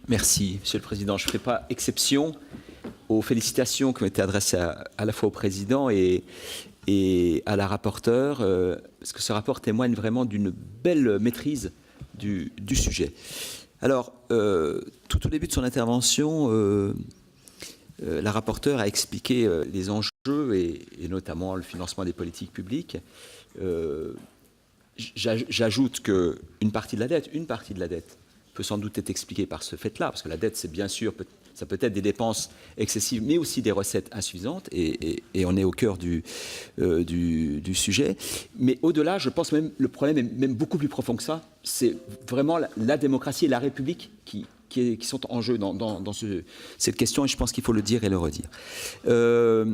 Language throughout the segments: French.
Merci, Monsieur le Président. Je ne ferai pas exception aux félicitations qui ont été adressées à la fois au Président et à la rapporteure, parce que ce rapport témoigne vraiment d'une belle maîtrise du sujet. Alors, tout au début de son intervention, la rapporteure a expliqué les enjeux et notamment le financement des politiques publiques. J'ajoute qu'une partie de la dette peut sans doute être expliquée par ce fait-là, parce que la dette, c'est bien sûr, ça peut être des dépenses excessives, mais aussi des recettes insuffisantes, et on est au cœur du sujet. Mais au-delà, je pense même le problème est même beaucoup plus profond que ça. C'est vraiment la démocratie et la République qui sont en jeu dans cette question, et je pense qu'il faut le dire et le redire. Ce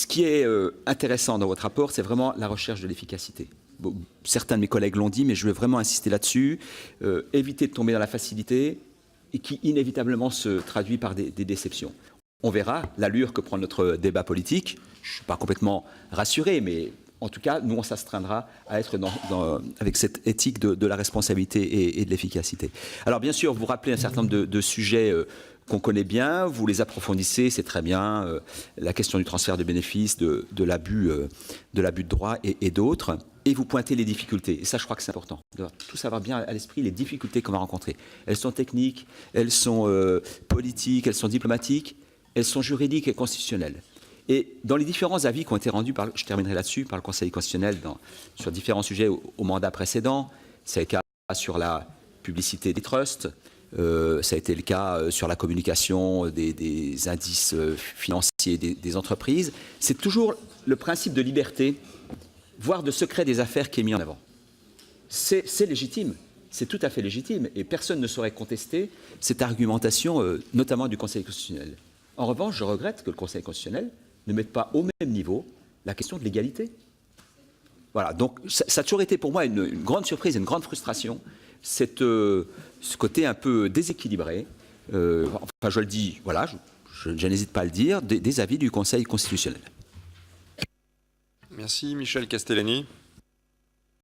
qui est intéressant dans votre rapport, c'est vraiment la recherche de l'efficacité. Bon, certains de mes collègues l'ont dit, mais je veux vraiment insister là-dessus. Éviter de tomber dans la facilité et qui inévitablement se traduit par des déceptions. On verra l'allure que prend notre débat politique. Je ne suis pas complètement rassuré, mais en tout cas, nous, on s'astreindra à être avec cette éthique de la responsabilité et de l'efficacité. Alors, bien sûr, vous rappelez un certain nombre de sujets qu'on connaît bien, vous les approfondissez, c'est très bien, la question du transfert de bénéfices, de l'abus de droit et d'autres, et vous pointez les difficultés. Et ça, je crois que c'est important, de tous avoir bien à l'esprit les difficultés qu'on va rencontrer. Elles sont techniques, elles sont politiques, elles sont diplomatiques, elles sont juridiques et constitutionnelles. Et dans les différents avis qui ont été rendus, je terminerai là-dessus, par le Conseil constitutionnel sur différents sujets au mandat précédent, c'est le cas sur la publicité des trusts, ça a été le cas sur la communication des indices financiers des entreprises. C'est toujours le principe de liberté, voire de secret des affaires qui est mis en avant. C'est légitime, c'est tout à fait légitime, et personne ne saurait contester cette argumentation, notamment du Conseil constitutionnel. En revanche, je regrette que le Conseil constitutionnel ne mette pas au même niveau la question de l'égalité. Voilà, donc ça a toujours été pour moi une grande surprise, une grande frustration, ce côté un peu déséquilibré, enfin je le dis, voilà, je n'hésite pas à le dire, des avis du Conseil constitutionnel. Merci Michel Castellani.